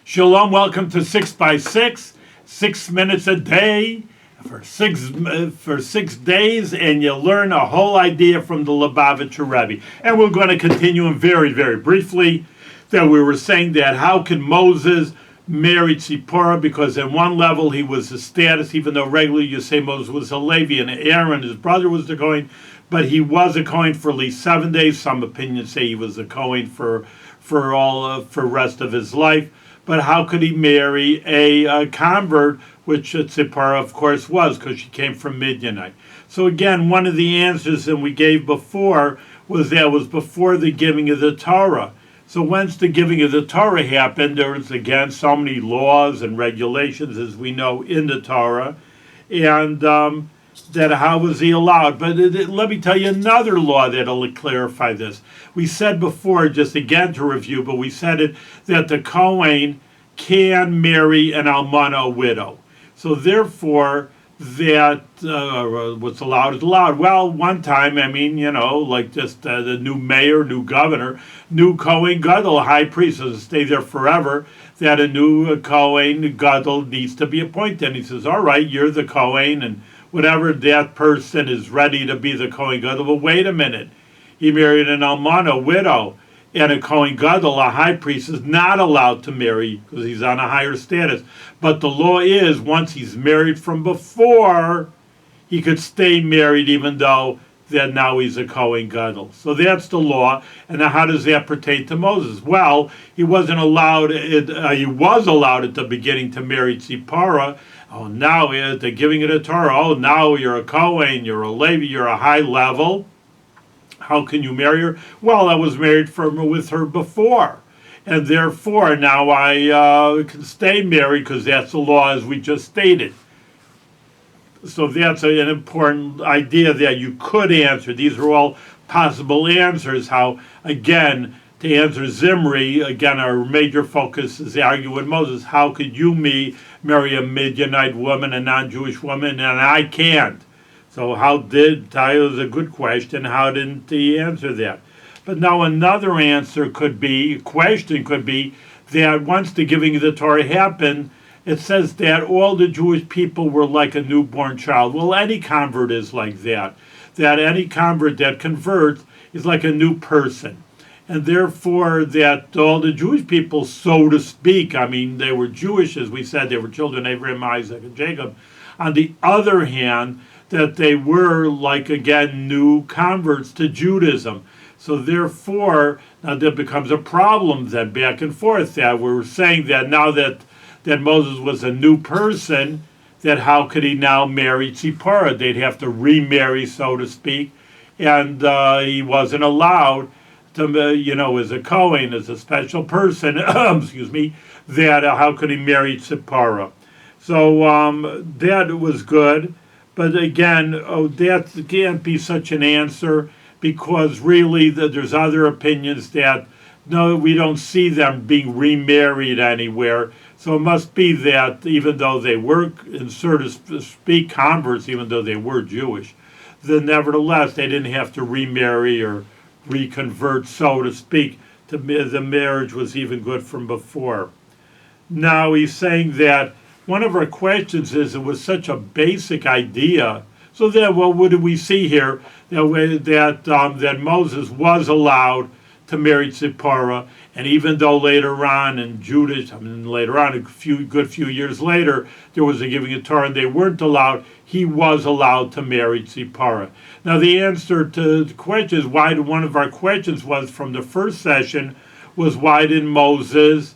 Shalom, welcome to 6 by 6, 6 minutes a day for 6 days, and you learn a whole idea from the Lubavitcher Rebbe. And we're going to continue in very, very briefly that we were saying that how can Moses marry Tzipporah, because at one level he was a status, even though regularly you say Moses was a Levi and Aaron, his brother, was the Kohen, but he was a Kohen for at least 7 days. Some opinions say he was a Kohen for rest of his life. But how could he marry a convert, which Tzipporah, of course, was, because she came from Midianite? So again, one of the answers that we gave before was that it was before the giving of the Torah. So once the giving of the Torah happened, there was, again, so many laws and regulations, as we know, in the Torah, and that how was he allowed? But let me tell you another law that'll clarify this. We said before, just again to review, but we said it, that the Kohen can marry an almana, a widow. So therefore, that what's allowed is allowed. Well, one time, like just the new mayor, new governor, new Kohen Gadol, high priest, doesn't stay there forever, that a new Kohen Gadol needs to be appointed. And he says, all right, you're the Kohen, and whatever, that person is ready to be the Kohen Gadol. But wait a minute. He married an almana, a widow, and a Kohen Gadol, a high priest, is not allowed to marry because he's on a higher status. But the law is, once he's married from before, he could stay married even though that now he's a Kohen Gadol. So that's the law. And now how does that pertain to Moses? Well, he wasn't allowed, he was allowed at the beginning to marry Tzipporah. Oh, now at the giving of the Torah, oh, now you're a Kohen, you're a Levi, you're a high level. How can you marry her? Well, I was married with her before, and therefore now I can stay married because that's the law as we just stated. So that's an important idea that you could answer. These are all possible answers. How, again, to answer Zimri, again, our major focus is the argument with Moses. How could you marry a Midianite woman, a non-Jewish woman, and I can't? So that was a good question. How didn't he answer that? But now another question could be that once the giving of the Torah happened, it says that all the Jewish people were like a newborn child. Well, any convert is like that. That any convert that converts is like a new person. And therefore that all the Jewish people, so to speak, they were Jewish, as we said, they were children of Abraham, Isaac, and Jacob. On the other hand, that they were, like, again, new converts to Judaism. So therefore, now there becomes a problem then, back and forth, that we're saying that now that Moses was a new person, that how could he now marry Tzipporah? They'd have to remarry, so to speak, and he wasn't allowed to, as a Kohen, as a special person, excuse me, that how could he marry Tzipporah? So that was good. But again, that can't be such an answer, because really there's other opinions that, no, we don't see them being remarried anywhere. So it must be that even though they were, so to speak, converts, even though they were Jewish, then nevertheless they didn't have to remarry or reconvert, so to speak. The marriage was even good from before. Now he's saying that one of our questions is, it was such a basic idea. So then, what do we see here? That Moses was allowed to marry Tzipporah, and even though later on in a few years later, there was a giving of Torah and they weren't allowed, he was allowed to marry Tzipporah. Now the answer to the question is, one of our questions was from the first session was, why didn't Moses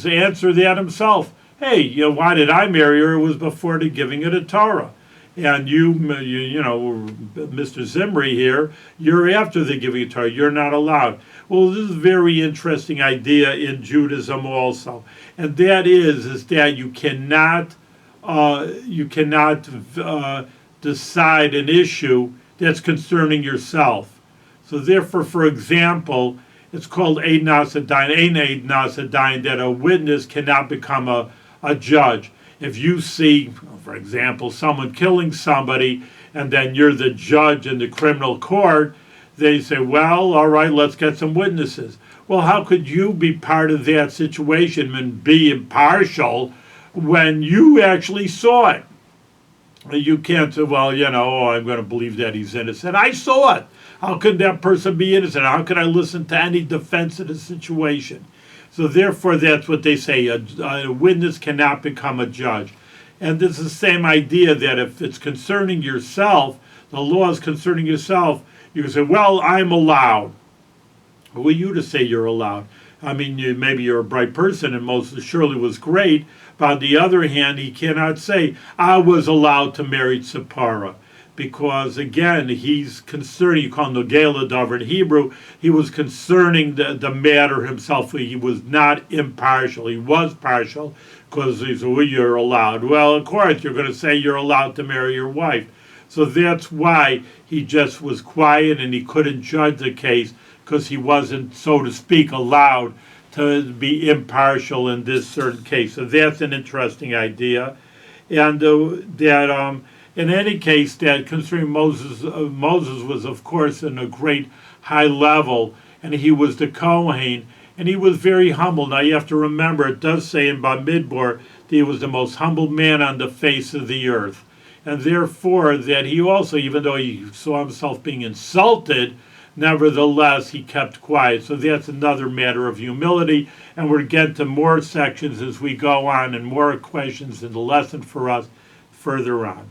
answer that himself? Hey, why did I marry her? It was before the giving of the Torah. And you Mr. Zimri here, you're after the giving of Torah. You're not allowed. Well, this is a very interesting idea in Judaism also. And that is that you cannot decide an issue that's concerning yourself. So therefore, for example, it's called Eid Nasadain, that a witness cannot become a judge. If you see, for example, someone killing somebody, and then you're the judge in the criminal court, they say, well, all right, let's get some witnesses. Well, how could you be part of that situation and be impartial when you actually saw it? You can't say, well, I'm going to believe that he's innocent. I saw it. How could that person be innocent? How could I listen to any defense of the situation? So therefore, that's what they say. A witness cannot become a judge. And this is the same idea that if it's concerning yourself, the law is concerning yourself, you can say, well, I'm allowed. Who are you to say you're allowed? I mean, maybe you're a bright person, and Moses surely was great. But on the other hand, he cannot say, I was allowed to marry Zipporah. Because, again, he's concerning, you call him Nogela Dover in Hebrew, he was concerning the matter himself. He was not impartial. He was partial because he said, well, you're allowed. Well, of course, you're going to say you're allowed to marry your wife. So that's why he just was quiet and he couldn't judge the case, because he wasn't, so to speak, allowed to be impartial in this certain case. So that's an interesting idea. And in any case, that concerning Moses, Moses was, of course, in a great high level, and he was the Kohen, and he was very humble. Now, you have to remember, it does say in Bamidbar that he was the most humble man on the face of the earth. And therefore, that he also, even though he saw himself being insulted, nevertheless, he kept quiet. So that's another matter of humility. And we'll get to more sections as we go on and more questions in the lesson for us further on.